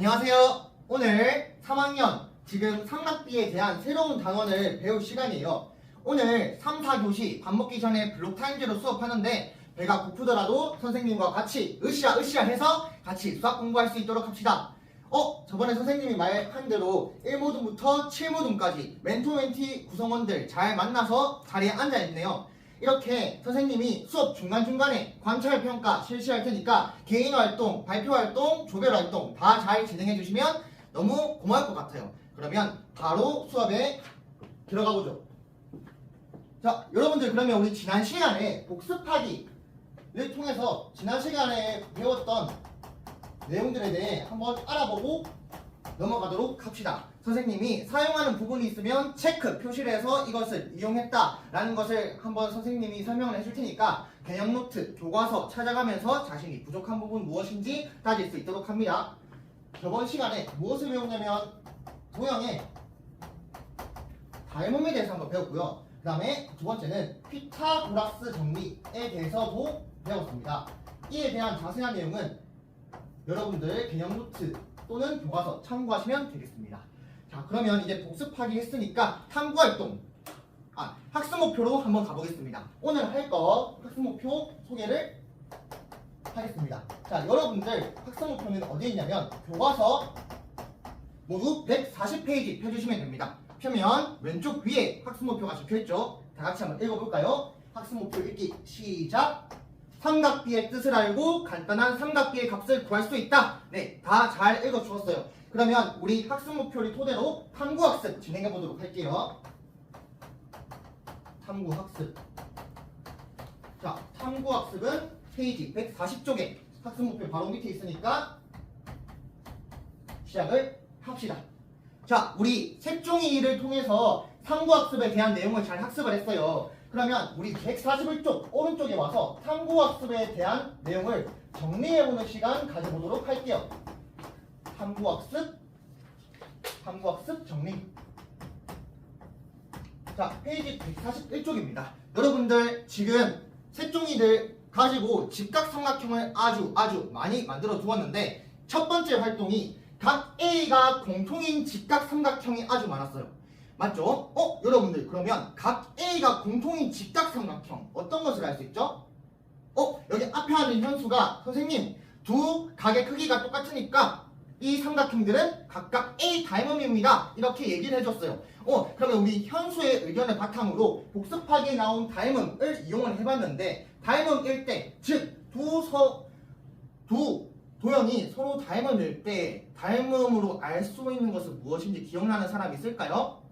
안녕하세요. 오늘 3학년 지금 삼각비에 대한 새로운 단원을 배울 시간이에요. 오늘 3, 4교시 밥 먹기 전에 블록타임제로 수업하는데 배가 고프더라도 선생님과 같이 으쌰으쌰 해서 같이 수학 공부할 수 있도록 합시다. 저번에 선생님이 말한 대로 1모둠부터 7모둠까지 멘토-멘티 구성원들 잘 만나서 자리에 앉아있네요. 이렇게 선생님이 수업 중간중간에 관찰평가 실시할 테니까 개인활동, 발표활동, 조별활동 다 잘 진행해 주시면 너무 고마울 것 같아요. 그러면 바로 수업에 들어가 보죠. 자, 여러분들 그러면 우리 지난 시간에 복습하기를 통해서 지난 시간에 배웠던 내용들에 대해 한번 알아보고 넘어가도록 합시다. 선생님이 사용하는 부분이 있으면 체크 표시를 해서 이것을 이용했다라는 것을 한번 선생님이 설명을 해줄 테니까 개념 노트, 교과서 찾아가면서 자신이 부족한 부분 무엇인지 따질 수 있도록 합니다. 저번 시간에 무엇을 배웠냐면 도형의 닮음에 대해서 한번 배웠고요. 그 다음에 두 번째는 피타고라스 정리에 대해서도 배웠습니다. 이에 대한 자세한 내용은 여러분들 개념 노트 또는 교과서 참고하시면 되겠습니다. 자, 그러면 이제 복습하기 했으니까 탐구활동, 학습 목표로 한번 가보겠습니다. 오늘 할 거 학습 목표 소개를 하겠습니다. 자, 여러분들 학습 목표는 어디에 있냐면 교과서 모두 140페이지 펴주시면 됩니다. 펴면 왼쪽 위에 학습 목표가 적혀있죠. 다 같이 한번 읽어볼까요? 학습 목표 읽기 시작! 삼각비의 뜻을 알고 간단한 삼각비의 값을 구할 수 있다. 네, 다 잘 읽어주었어요. 그러면 우리 학습 목표를 토대로 탐구학습 진행해 보도록 할게요. 탐구학습. 자, 탐구학습은 페이지 140쪽에 학습 목표 바로 밑에 있으니까 시작을 합시다. 자, 우리 색종이를 통해서 탐구학습에 대한 내용을 잘 학습을 했어요. 그러면 우리 141쪽 오른쪽에 와서 탐구학습에 대한 내용을 정리해보는 시간 가져보도록 할게요. 탐구학습 정리. 자, 페이지 141쪽입니다. 여러분들 지금 색종이들 가지고 직각삼각형을 아주 많이 만들어 두었는데 첫 번째 활동이 각 A가 공통인 직각삼각형이 아주 많았어요. 맞죠? 여러분들 그러면 각 A가 공통인 직각삼각형 어떤 것을 알 수 있죠? 여기 앞에 하는 현수가 선생님 두 각의 크기가 똑같으니까 이 삼각형들은 각각 A 닮음입니다. 이렇게 얘기를 해줬어요. 그러면 우리 현수의 의견을 바탕으로 복습하기에 나온 닮음을 이용을 해봤는데 닮음일 때, 즉 두 도형이 서로 닮음일 때 닮음으로 알 수 있는 것은 무엇인지 기억나는 사람 있을까요?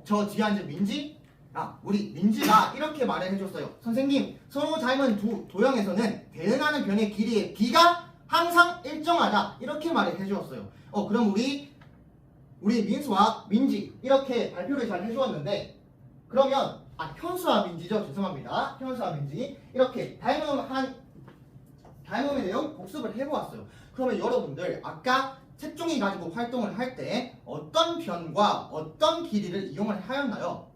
저 뒤에 앉은 민지? 우리 민지가 이렇게 말을 해줬어요. 선생님, 서로 닮은 두 도형에서는 대응하는 변의 길이의 비가 항상 일정하다. 이렇게 말을 해주었어요. 그럼 우리 민수와 민지 이렇게 발표를 잘 해주었는데 그러면 현수와 민지죠. 죄송합니다. 현수와 민지 이렇게 닮음의 내용 복습을 해보았어요. 그러면 여러분들 아까 색종이 가지고 활동을 할 때 어떤 변과 어떤 길이를 이용을 하였나요?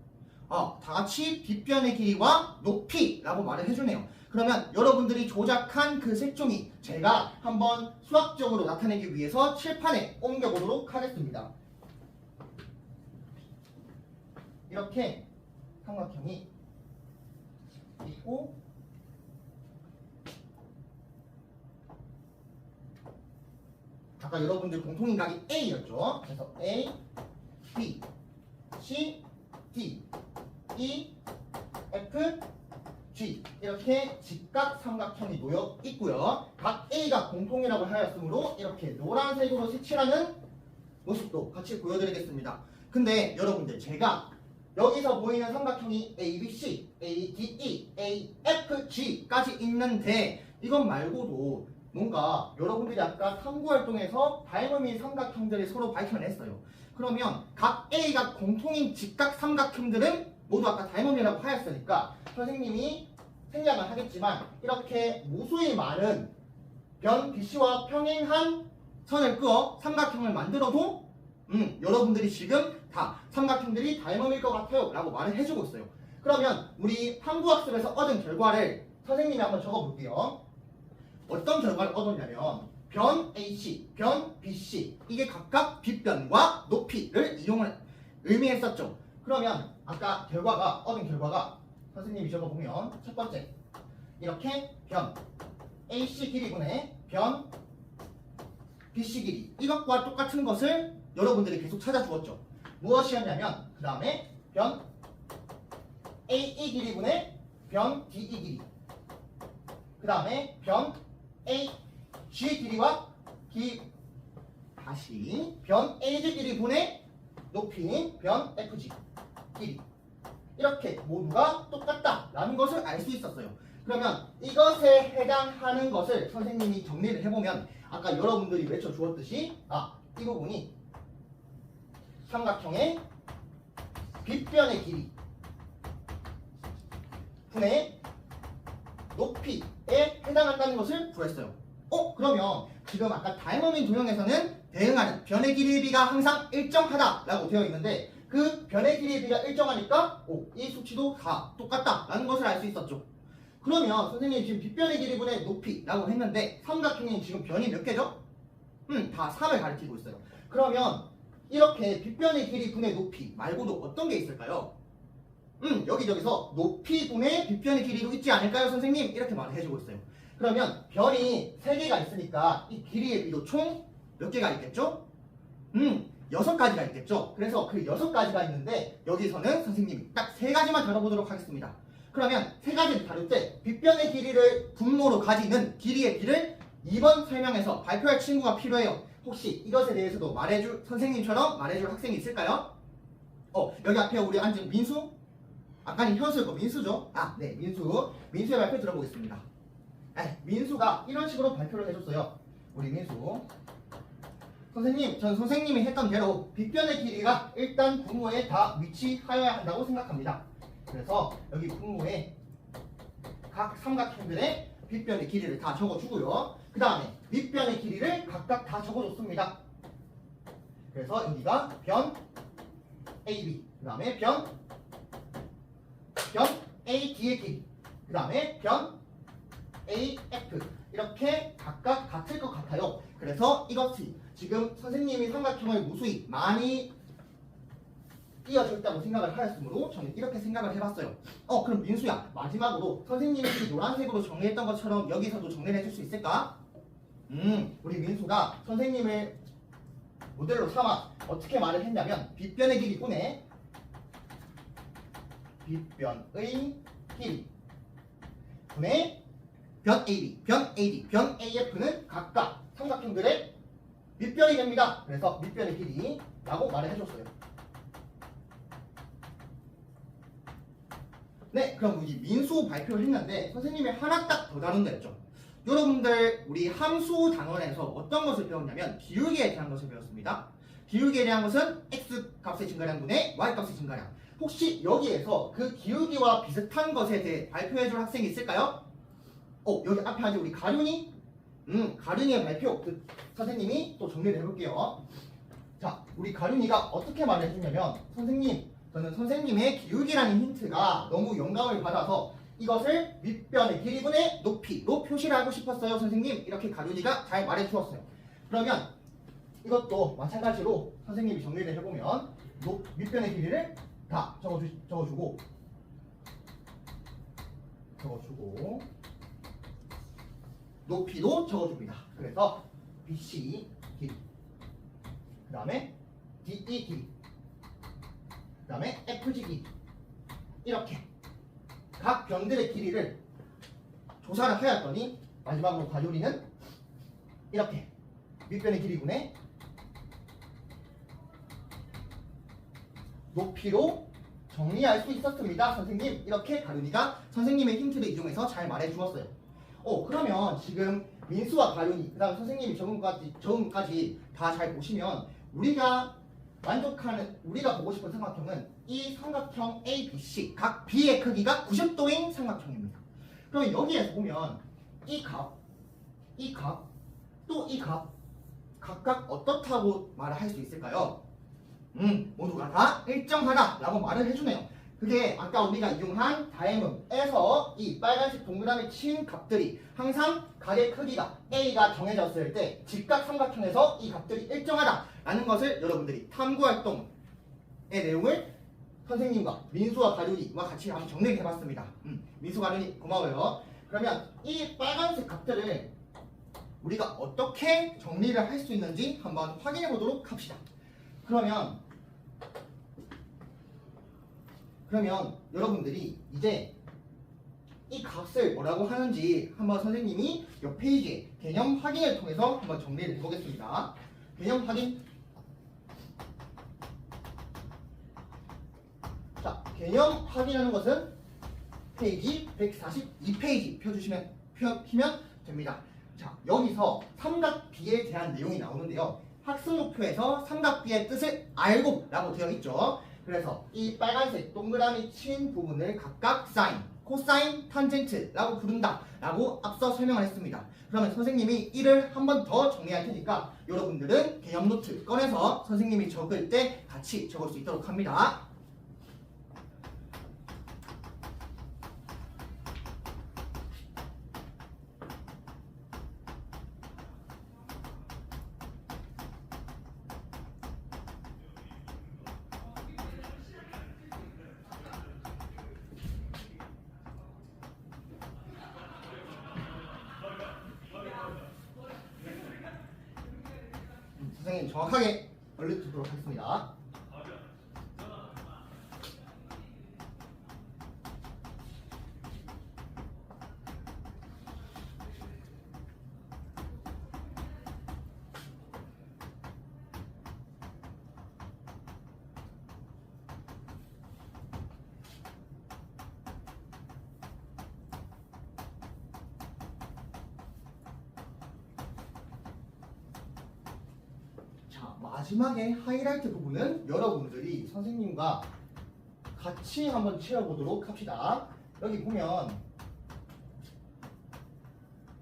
다 같이 빗변의 길이와 높이라고 말을 해주네요. 그러면 여러분들이 조작한 그 색종이 제가 한번 수학적으로 나타내기 위해서 칠판에 옮겨보도록 하겠습니다. 이렇게 삼각형이 있고 아까 여러분들 공통인 각이 A였죠. 그래서 A, B, C, D, E, F, G 이렇게 직각삼각형이 놓여 있고요. 각 A가 공통이라고 하였으므로 이렇게 노란색으로 색칠하는 모습도 같이 보여드리겠습니다. 근데 여러분들 제가 여기서 보이는 삼각형이 ABC, ADE, AFG까지 있는데 이것 말고도 뭔가 여러분들이 아까 탐구활동에서 닮음인 삼각형들이 서로 밝혀냈어요. 그러면 각 A가 공통인 직각삼각형들은 모두 아까 닮음이라고 하였으니까 선생님이 생략을 하겠지만 이렇게 무수히 많은 변 BC와 평행한 선을 그어 삼각형을 만들어도 여러분들이 지금 다 삼각형들이 닮음일 것 같아요 라고 말을 해주고 있어요. 그러면 우리 탐구학습에서 얻은 결과를 선생님이 한번 적어볼게요. 어떤 결과를 얻었냐면 변 AC, 변 BC 이게 각각 빗변과 높이를 이용을 의미했었죠. 그러면 아까 얻은 결과가 선생님이 적어보면 첫 번째 이렇게 변 AC 길이분의 변 BC 길이 이것과 똑같은 것을 여러분들이 계속 찾아주었죠. 무엇이었냐면 그 다음에 변 AE 길이분의 변 DE 길이 그 다음에 변 AG 길이와 다시 변 AG 길이분의 높이인 변 FG 길이 이렇게 모두가 똑같다라는 것을 알 수 있었어요. 그러면 이것에 해당하는 것을 선생님이 정리를 해보면 아까 여러분들이 외쳐주었듯이 이 부분이 삼각형의 빗변의 길이 분의 높이에 해당한다는 것을 구했어요. 그러면 지금 아까 다이머민 도형에서는 대응하는 변의 길이의 비가 항상 일정하다라고 되어 있는데 그 변의 길이의 비가 일정하니까 이 수치도 다 똑같다라는 것을 알 수 있었죠. 그러면 선생님이 지금 빗변의 길이분의 높이라고 했는데 삼각형이 지금 변이 몇 개죠? 다 3을 가리키고 있어요. 그러면 이렇게 빗변의 길이분의 높이 말고도 어떤 게 있을까요? 여기저기서 높이분의 빗변의 길이도 있지 않을까요, 선생님? 이렇게 말을 해주고 있어요. 그러면 변이 3개가 있으니까 이 길이의 비도 총 몇 개가 있겠죠? 6가지가 있겠죠? 그래서 그 6가지가 있는데 여기서는 선생님이 딱 3가지만 다뤄보도록 하겠습니다. 그러면 3가지를 다룰 때 빗변의 길이를 분모로 가지는 길이의 비를 2번 설명에서 발표할 친구가 필요해요. 혹시 이것에 대해서도 선생님처럼 말해줄 학생이 있을까요? 여기 앞에 우리 앉은 민수? 아까는 현수였고 민수죠? 네, 민수의 발표 들어보겠습니다. 민수가 이런 식으로 발표를 해줬어요. 우리 민수. 전 선생님이 했던 대로 빗변의 길이가 일단 분모에 다 위치하여야 한다고 생각합니다. 그래서 여기 분모에 각 삼각형들의 빗변의 길이를 다 적어주고요. 그 다음에 밑변의 길이를 각각 다 적어줬습니다. 그래서 여기가 변 AB, 그 다음에 변 AD의 길이, 그 다음에 변 AF 이렇게 각각 같을 것 같아요. 그래서 이것이 지금 선생님이 삼각형을 무수히 많이 띄워줬다고 생각을 하였으므로 저는 이렇게 생각을 해봤어요. 그럼 민수야, 마지막으로 선생님이 노란색으로 정리했던 것처럼 여기서도 정리를 해줄 수 있을까? 우리 민수가 선생님을 모델로 삼아 어떻게 말을 했냐면 빗변의 길이 분의 빗변의 길이 분의 변 AB, 변 AD, 변 AF는 각각 삼각형들의 밑변이 됩니다. 그래서 밑변의 길이라고 말을 해줬어요. 네, 그럼 우리 민수 발표를 했는데 선생님이 하나 딱 더 다룬다 했죠. 여러분들 우리 함수 단원에서 어떤 것을 배웠냐면 기울기에 대한 것을 배웠습니다. 기울기에 대한 것은 x 값의 증가량분의 y 값의 증가량. 혹시 여기에서 그 기울기와 비슷한 것에 대해 발표해줄 학생이 있을까요? 여기 앞에 아직 우리 가륜이 가륜이의 발표 선생님이 또 정리를 해볼게요. 자, 우리 가륜이가 어떻게 말을 해주냐면 저는 선생님의 기울기라는 힌트가 너무 영감을 받아서 이것을 밑변의 길이분의 높이로 표시를 하고 싶었어요, 선생님. 이렇게 가륜이가 잘 말해주었어요. 그러면 이것도 마찬가지로 선생님이 정리를 해보면 밑변의 길이를 다 적어주고 높이도 적어줍니다. 그래서 BC 길이, 그 다음에 DE 길이, 그 다음에 FG 길이 이렇게 각 변들의 길이를 조사를 하였더니 마지막으로 가요리는 이렇게 밑변의 길이분의 높이로 정리할 수 있었습니다. 선생님, 이렇게 가륜이가 선생님의 힌트를 이용해서 잘 말해주었어요. 그러면 지금 민수와 가륜이, 그 다음 선생님이 적은 것까지 다 잘 보시면 우리가 보고 싶은 삼각형은 이 삼각형 ABC, 각 B의 크기가 90도인 삼각형입니다. 그럼 여기에서 보면 이 값, 또 이 값 각각 어떻다고 말을 할 수 있을까요? 모두가 다 일정하다라고 말을 해주네요. 그게 아까 우리가 이용한 다이아몬드에서 이 빨간색 동그라미 친 값들이 항상 각의 크기가 A가 정해졌을 때 직각 삼각형에서 이 값들이 일정하다라는 것을 여러분들이 탐구활동의 내용을 선생님과 민수와 가륜이와 같이 한번 정리해 봤습니다. 민수 가륜이 고마워요. 그러면 이 빨간색 값들을 우리가 어떻게 정리를 할 수 있는지 한번 확인해 보도록 합시다. 그러면 여러분들이 이제 이 값을 뭐라고 하는지 한번 선생님이 옆 페이지에 개념 확인을 통해서 한번 정리를 해보겠습니다. 개념 확인. 자, 개념 확인하는 것은 페이지 142페이지 펴주시면 됩니다. 자, 여기서 삼각비에 대한 내용이 나오는데요. 학습 목표에서 삼각비의 뜻을 알고 라고 되어 있죠. 그래서 이 빨간색 동그라미 친 부분을 각각 사인, 코사인, 탄젠트라고 부른다 라고 앞서 설명을 했습니다. 그러면 선생님이 이를 한 번 더 정리할 테니까 여러분들은 개념 노트 꺼내서 선생님이 적을 때 같이 적을 수 있도록 합니다. 선생님 정확하게 알려드리도록 하겠습니다. 마지막에 하이라이트 부분은 여러분들이 선생님과 같이 한번 채워보도록 합시다. 여기 보면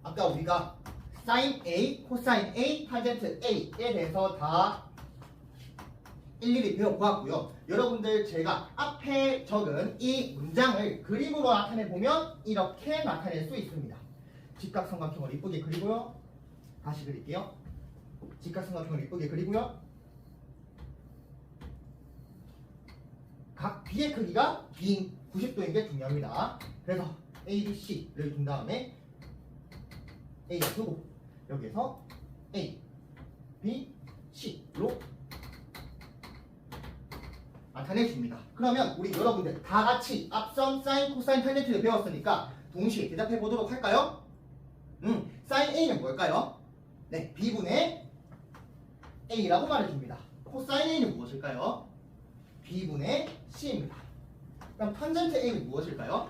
아까 우리가 사인 A, 코사인 A, 탄젠트 A에 대해서 다 일일이 배워보았고요. 여러분들 제가 앞에 적은 이 문장을 그림으로 나타내보면 이렇게 나타낼 수 있습니다. 직각삼각형을 이쁘게 그리고요. 다시 그릴게요. 직각삼각형을 이쁘게 그리고요. 각 B의 크기가 B인 90도인 게 중요합니다. 그래서 A, B, C를 둔 다음에 A를 두고 여기에서 A, B, C로 나타내줍니다. 그러면 우리 여러분들 다 같이 앞선 사인, 코사인, 탄젠트를 배웠으니까 동시에 대답해 보도록 할까요? 사인 A는 뭘까요? 네, B분의 A라고 말해줍니다. 코사인 A는 무엇일까요? B분의 C입니다. 그럼 탄젠트 A는 무엇일까요?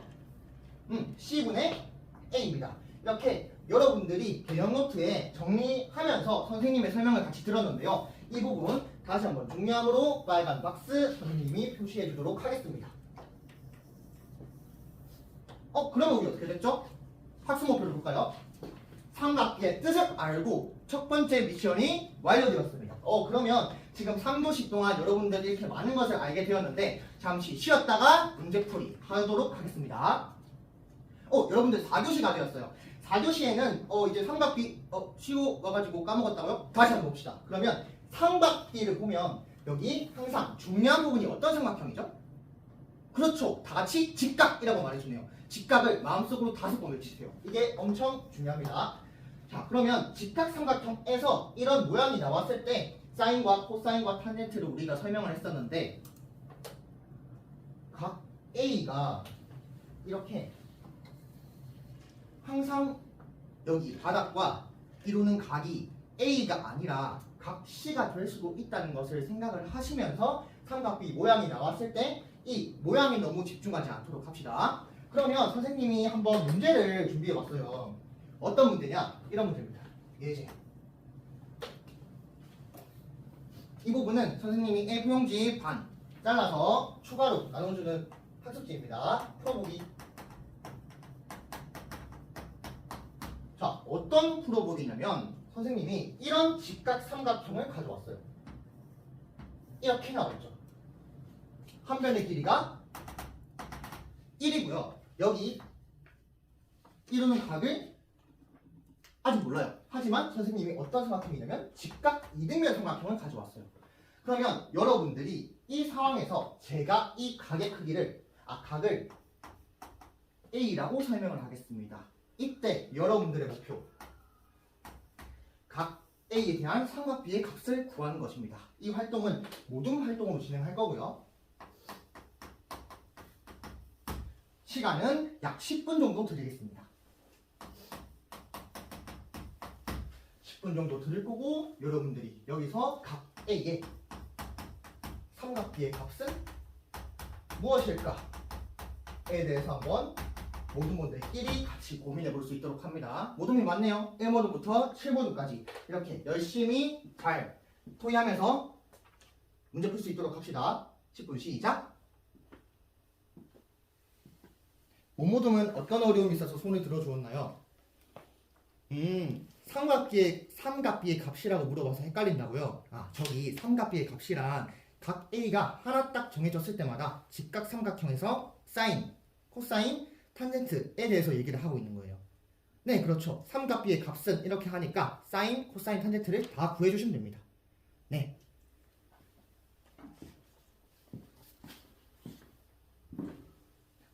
C분의 A입니다. 이렇게 여러분들이 개념 노트에 정리하면서 선생님의 설명을 같이 들었는데요. 이 부분 다시 한번 중요함으로 빨간 박스 선생님이 표시해 주도록 하겠습니다. 그러면 우리 어떻게 됐죠? 학습 목표를 볼까요? 삼각비의 뜻을 알고 첫 번째 미션이 완료되었습니다. 그러면 지금 3도시 동안 여러분들이 이렇게 많은 것을 알게 되었는데 잠시 쉬었다가 문제풀이 하도록 하겠습니다. 여러분들 4교시가 되었어요. 4교시에는 이제 삼각비 쉬고 와가지고 까먹었다고요? 다시 한번 봅시다. 그러면 삼각비를 보면 여기 항상 중요한 부분이 어떤 삼각형이죠? 그렇죠. 다 같이 직각이라고 말해주네요. 직각을 마음속으로 5번 외치세요. 이게 엄청 중요합니다. 자, 그러면 직각삼각형에서 이런 모양이 나왔을 때 사인과 코사인과 탄젠트를 우리가 설명을 했었는데 각 A가 이렇게 항상 여기 바닥과 이루는 각이 A가 아니라 각 C가 될 수도 있다는 것을 생각을 하시면서 삼각비 모양이 나왔을 때 이 모양에 너무 집중하지 않도록 합시다. 그러면 선생님이 한번 문제를 준비해 왔어요. 어떤 문제냐? 이런 문제입니다. 예제. 이 부분은 선생님이 A4용지 반 잘라서 추가로 나눠주는 학습지입니다. 풀어보기. 자, 어떤 풀어보기냐면 선생님이 이런 직각삼각형을 가져왔어요. 이렇게 나왔죠. 한 변의 길이가 1이고요. 여기 이루는 각을 아직 몰라요. 하지만 선생님이 어떤 삼각형이냐면 직각 이등변 삼각형을 가져왔어요. 그러면 여러분들이 이 상황에서 제가 이 각의 크기를 각을 A라고 설명을 하겠습니다. 이때 여러분들의 목표 각 A에 대한 삼각 B의 값을 구하는 것입니다. 이 활동은 모둠 활동으로 진행할 거고요. 시간은 약 10분 정도 드리겠습니다. 10분 정도 드릴 거고 여러분들이 여기서 각 A의 삼각 B의 값은 무엇일까에 대해서 한번 모둠분들끼리 같이 고민해 볼 수 있도록 합니다. 모둠이 맞네요. 1모둠부터 7모둠까지 이렇게 열심히 잘 토의하면서 문제 풀 수 있도록 합시다. 10분 시작. 모모둠은 어떤 어려움이 있어서 손을 들어주었나요? 삼각비의 값이라고 물어봐서 헷갈린다고요? 저기 삼각비의 값이란 각 A가 하나 딱 정해졌을 때마다 직각 삼각형에서 사인, 코사인, 탄젠트에 대해서 얘기를 하고 있는 거예요. 네, 그렇죠. 삼각비의 값은 이렇게 하니까 사인, 코사인, 탄젠트를 다 구해주시면 됩니다. 네.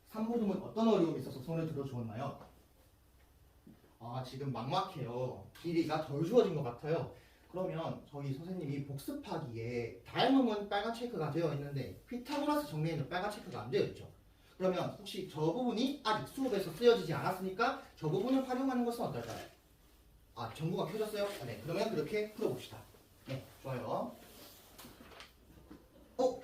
삼모둠은 어떤 어려움이 있어서 손을 들어주었나요? 지금 막막해요. 길이가 덜 주어진 것 같아요. 그러면 저희 선생님이 복습하기에 닮음은 빨간 체크가 되어 있는데 피타고라스 정리에는 빨간 체크가 안 되어 있죠. 그러면 혹시 저 부분이 아직 수업에서 쓰여지지 않았으니까 저 부분을 활용하는 것은 어떨까요? 전구가 켜졌어요? 네, 그러면 그렇게 풀어봅시다. 네, 좋아요.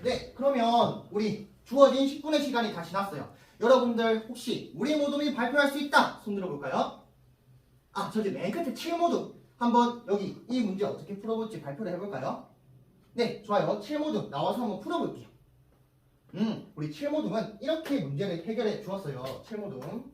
네, 그러면 우리 주어진 10분의 시간이 다 지났어요. 여러분들 혹시 우리 모둠이 발표할 수 있다! 손 들어볼까요? 저기 맨 끝에 7모둠 한번 여기 이 문제 어떻게 풀어볼지 발표를 해볼까요? 네, 좋아요. 7모둠 나와서 한번 풀어볼게요. 우리 7모둠은 이렇게 문제를 해결해 주었어요. 7모둠.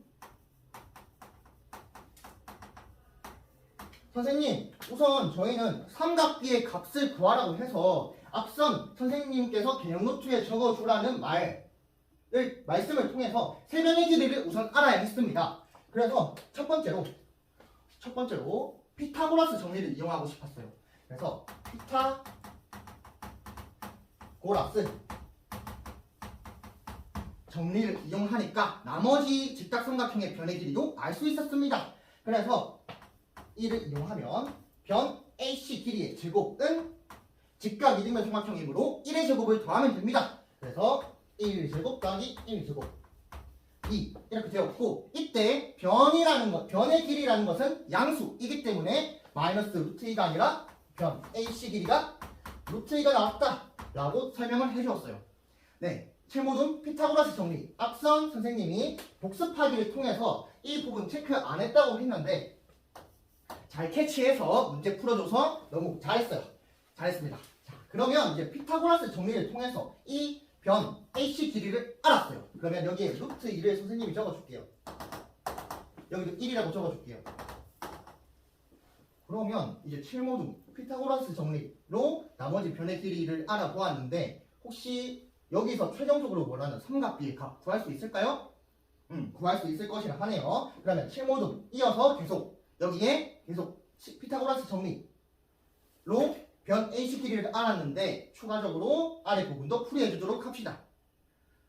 선생님, 우선 저희는 삼각비의 값을 구하라고 해서 앞선 선생님께서 개념 노트에 적어주라는 말씀을 통해서 세 변의 길이를 우선 알아야 했습니다. 그래서 첫 번째로 피타고라스 정리를 이용하고 싶었어요. 그래서 피타고라스 정리를 이용하니까 나머지 직각삼각형의 변의 길이도 알 수 있었습니다. 그래서 이를 이용하면 변 AC 길이의 제곱은 직각 이등변 삼각형이므로 1의 제곱을 더하면 됩니다. 그래서 1제곱 더하기 1제곱 2 이렇게 되었고, 이때 변의 길이라는 것은 양수이기 때문에 마이너스 루트 2가 아니라 변 AC 길이가 루트 2가 나왔다 라고 설명을 해주었어요. 네, 7모둠 피타고라스 정리. 앞선 선생님이 복습하기를 통해서 이 부분 체크 안 했다고 했는데 잘 캐치해서 문제 풀어줘서 너무 잘했습니다. 자, 그러면 이제 피타고라스 정리를 통해서 이 변 AC 길이를 알았어요. 그러면 여기에 루트 2를 선생님이 적어줄게요. 여기도 1이라고 적어줄게요. 그러면 이제 7모둠 피타고라스 정리로 나머지 변의 길이를 알아보았는데 혹시 여기서 최종적으로 원하는 삼각비의 값 구할 수 있을까요? 구할 수 있을 것이라 하네요. 그러면 7모둠 이어서 여기에 피타고라스 정리로 변 AC 길이를 알았는데 추가적으로 아래 부분도 풀이해 주도록 합시다.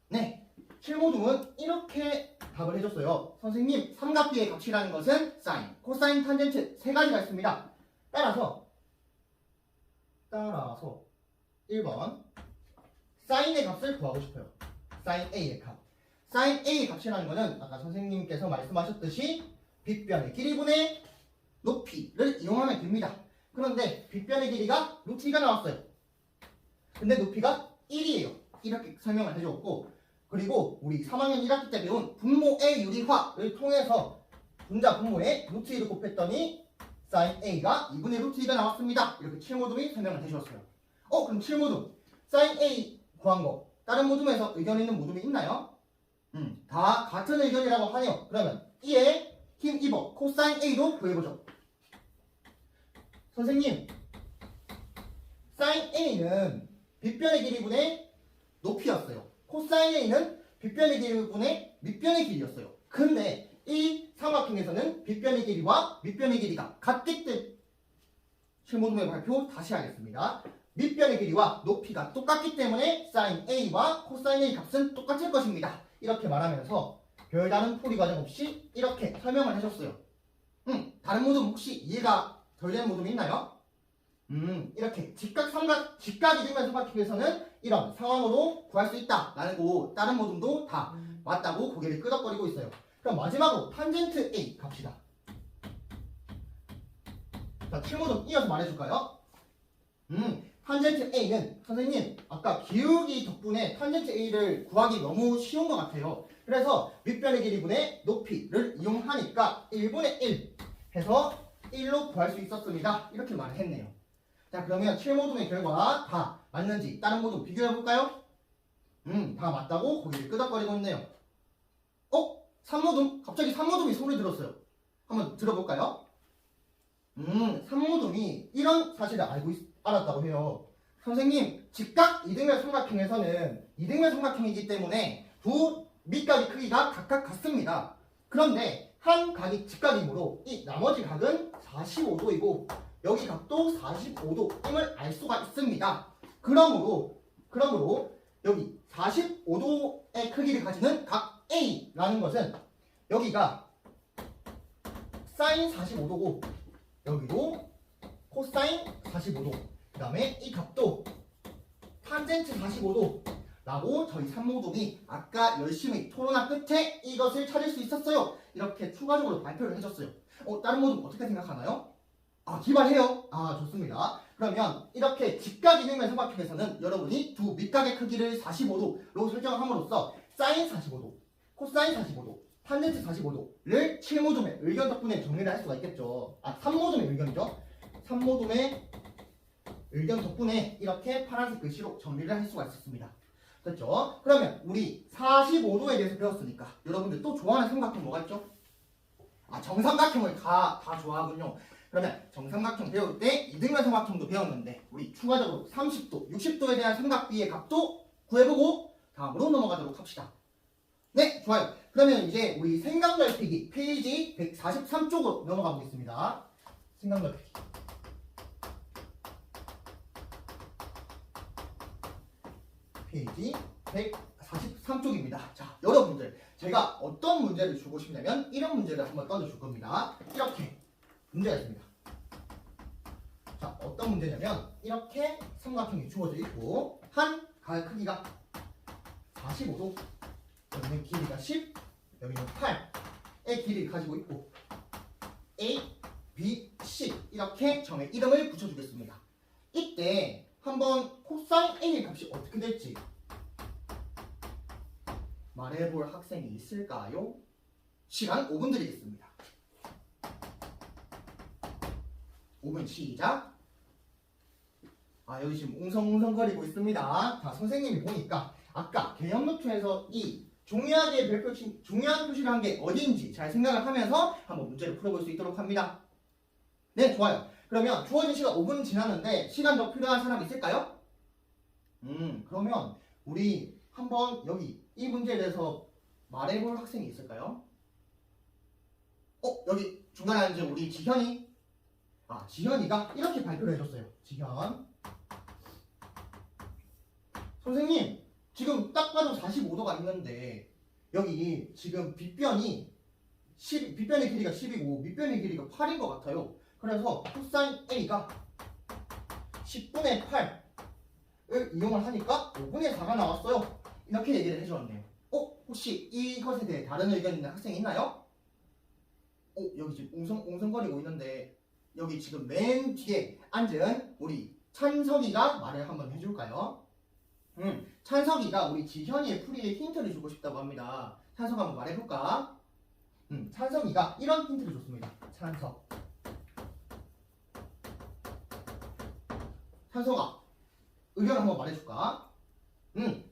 네, 7모둠은 이렇게 답을 해줬어요. 선생님, 삼각비의 값이라는 것은 사인, 코사인, 탄젠트 세 가지가 있습니다. 따라서 1번 사인의 값을 구하고 싶어요. 사인 A의 값. 사인 A의 값이라는 것은 아까 선생님께서 말씀하셨듯이 빗변의 길이분의 높이를 이용하면 됩니다. 그런데 빗변의 길이가 루트 2가 나왔어요. 근데 높이가 1이에요. 이렇게 설명을 해줬고, 그리고 우리 3학년 1학기 때 배운 분모의 유리화를 통해서 분자 분모에 루트 2를 곱했더니 사인 A가 2분의 루트 2가 나왔습니다. 이렇게 7모둠이 설명을 해주었어요. 그럼 7모둠 사인 A 구한 거 다른 모둠에서 의견 있는 모둠이 있나요? 다 같은 의견이라고 하네요. 그러면 이에 힘 입어 코사인 A도 구해보죠. 선생님, 사인 A는 빗변의 길이분의 높이였어요. 코사인 A는 빗변의 길이분의 밑변의 길이였어요. 근데 이 삼각형에서는 빗변의 길이와 밑변의 길이가 같기 때문에 실모둠의 발표 다시 하겠습니다. 밑변의 길이와 높이가 똑같기 때문에 sin A와 코사인 A 값은 똑같을 것입니다. 이렇게 말하면서 별다른 풀이 과정 없이 이렇게 설명을 해줬어요. 다른 모둠 혹시 이해가 덜 되는 모둠이 있나요? 이렇게 직각 이등변 삼각형에서는 이런 상황으로 구할 수 있다라는 거 다른 모둠도 다 맞다고 고개를 끄덕거리고 있어요. 그럼 마지막으로 탄젠트 A 갑시다. 자, 7모둠 이어서 말해줄까요? 탄젠트 A는 선생님 아까 기울기 덕분에 탄젠트 A를 구하기 너무 쉬운 것 같아요. 그래서 밑변의 길이분의 높이를 이용하니까 1분의 1 해서 1로 구할 수 있었습니다. 이렇게 말을 했네요. 자, 그러면 7모둠의 결과 다 맞는지 다른 모둠 비교해볼까요? 다 맞다고 고개를 끄덕거리고 있네요. 3모둠? 갑자기 3모둠이 소리 들었어요. 한번 들어볼까요? 3모둠이 이런 사실을 알았다고 해요. 선생님, 직각 이등변 삼각형에서는 이등변 삼각형이기 때문에 두 밑각의 크기가 각각 같습니다. 그런데 한 각이 직각이므로 이 나머지 각은 45도이고 여기 각도 45도임을 알 수가 있습니다. 그러므로 여기 45도의 크기를 가지는 각 A라는 것은 여기가 사인 45도고 여기도 코사인 45도 그 다음에 이 값도 탄젠트 45도 라고 저희 삼모둠이 아까 열심히 토론한 끝에 이것을 찾을 수 있었어요. 이렇게 추가적으로 발표를 해줬어요. 다른 모둠 어떻게 생각하나요? 기발해요. 좋습니다. 그러면 이렇게 직각 이등변 삼각형에서는 여러분이 두 밑각의 크기를 45도로 설정함으로써 사인 45도, 코사인 45도, 탄젠트 45도를 7모둠의 의견 덕분에 정리를 할 수가 있겠죠. 3모둠의 의견이죠. 3모둠의 의견 덕분에 이렇게 파란색 글씨로 정리를 할 수가 있었습니다. 됐죠? 그러면 우리 45도에 대해서 배웠으니까 여러분들 또 좋아하는 삼각형 뭐가 있죠? 정삼각형을 다 좋아하군요. 그러면 정삼각형 배울 때 이등변 삼각형도 배웠는데 우리 추가적으로 30도, 60도에 대한 삼각비의 값도 구해보고 다음으로 넘어가도록 합시다. 네, 좋아요. 그러면 이제 우리 생각넓히기 페이지 143쪽으로 넘어가 보겠습니다. 생각넓히기. 페이지 143쪽입니다. 자, 여러분들 제가 어떤 문제를 주고 싶냐면 이런 문제를 한번 던져줄 겁니다. 이렇게 문제가 있습니다. 자, 어떤 문제냐면 이렇게 삼각형이 주어져 있고 한 각의 크기가 45도, 여기는 길이가 10, 여기는 8의 길이를 가지고 있고 A, B, C 이렇게 점에 이름을 붙여주겠습니다. 이때 한번 코사인 A의 값이 어떻게 될지 말해볼 학생이 있을까요? 시간 5분 드리겠습니다. 5분 시작. 여기 지금 웅성웅성거리고 있습니다. 자, 선생님이 보니까 아까 개념 노트에서 이 중요한 표시를 한 게 어디인지 잘 생각을 하면서 한번 문제를 풀어볼 수 있도록 합니다. 네, 좋아요. 그러면 주어진 시간 5분 지났는데 시간 더 필요한 사람 있을까요? 그러면 우리 한번 여기 이 문제에 대해서 말해볼 학생이 있을까요? 여기 중간에 앉은 우리 지현이. 지현이가 이렇게 발표를 해줬어요. 지현. 선생님, 지금 딱 봐도 45도가 있는데 여기 지금 빗변의 길이가 10이고 밑변의 길이가 8인 것 같아요. 그래서 코사인 A가 10분의 8을 이용을 하니까 5분의 4가 나왔어요. 이렇게 얘기를 해주었네요. 혹시 이것에 대해 다른 의견 있는 학생이 있나요? 여기 지금 웅성거리고 있는데 여기 지금 맨 뒤에 앉은 우리 찬석이가 말을 한번 해줄까요? 찬석이가 우리 지현이의 풀이에 힌트를 주고 싶다고 합니다. 찬석 한번 말해볼까? 찬석이가 이런 힌트를 줬습니다. 찬석아, 의견 한번 말해줄까?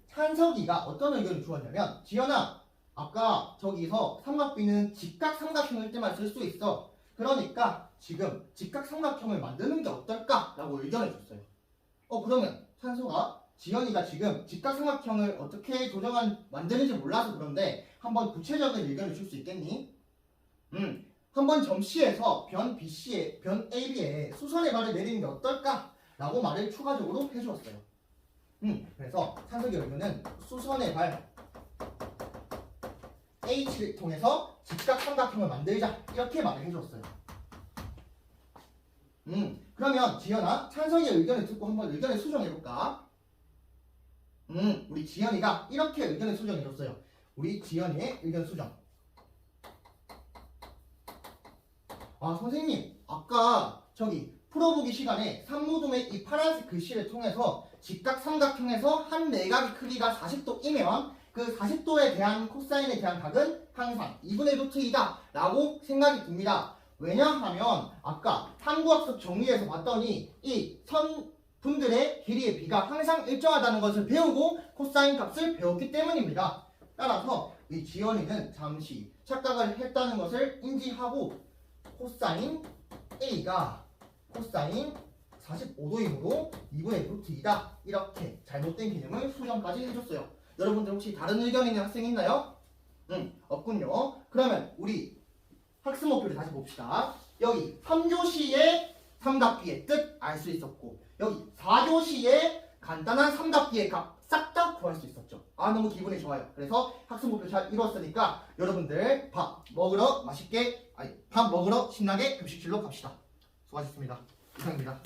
찬석이가 어떤 의견을 주었냐면 지현아, 아까 저기서 삼각비는 직각 삼각형일 때만 쓸 수 있어. 그러니까 지금 직각 삼각형을 만드는 게 어떨까? 라고 의견을 줬어요. 그러면 찬석아, 지연이가 지금 직각삼각형을 어떻게 만드는지 몰라서 그런데 한번 구체적인 의견을 줄 수 있겠니? 한번 점 C에서 변 AB에 수선의 발을 내리는 게 어떨까? 라고 말을 추가적으로 해주었어요. 그래서 찬석의 의견은 수선의 발 H를 통해서 직각삼각형을 만들자 이렇게 말을 해주었어요. 그러면 지연아, 찬석의 의견을 듣고 한번 의견을 수정해볼까? 우리 지연이가 이렇게 의견을 수정해줬어요. 우리 지연이의 의견 수정. 아, 선생님, 아까 저기 풀어보기 시간에 산무동의 이 파란색 글씨를 통해서 직각삼각형에서 한 내각의 크기가 40도이면 그 40도에 대한 코사인에 대한 각은 항상 2분의 루트 2다 라고 생각이 듭니다. 왜냐하면 아까 탐구학습 정리에서 봤더니 이 선분들의 길이의 비가 항상 일정하다는 것을 배우고 코사인 값을 배웠기 때문입니다. 따라서 이 지연이는 잠시 착각을 했다는 것을 인지하고 코사인 A가 코사인 45도이므로 2분의 루트 2다 이렇게 잘못된 개념을 수정까지 해줬어요. 여러분들 혹시 다른 의견 있는 학생 있나요? 없군요. 그러면 우리 학습 목표를 다시 봅시다. 여기 3교시의 삼각비의 뜻 알 수 있었고 여기 4교시의 간단한 삼각비의 값 싹 다 구할 수 있었죠. 아, 너무 기분이 좋아요. 그래서 학습 목표 잘 이뤘으니까 여러분들 밥 먹으러 신나게 급식실로 갑시다. 수고하셨습니다. 이상입니다.